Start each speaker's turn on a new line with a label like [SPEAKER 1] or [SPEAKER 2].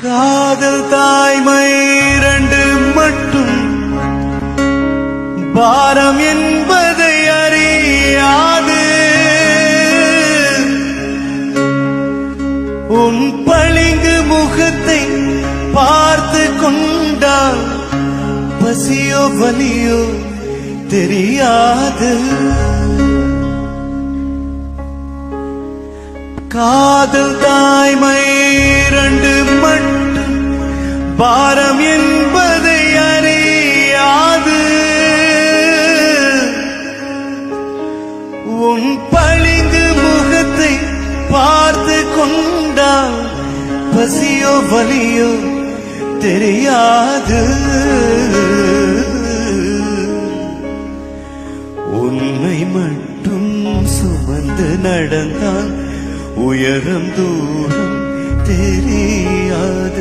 [SPEAKER 1] காதல் தாய்மை இரண்டு மட்டும் பாரம் என்பதை அறியாது. உன் பளிங்கு முகத்தை பார்த்து கொண்டால் பசியோ வலியோ தெரியாது. காதல் தாய்மை இரண்டு மட்டும் பாரம் என்பதை அறியாது. உன் பளிங்கு முகத்தை பார்த்து கொண்டால் பசியோ வலியோ தெரியாது. உன்னை மட்டும் சுமந்து நடந்தால் உயரம் தூரம் தெரியாது.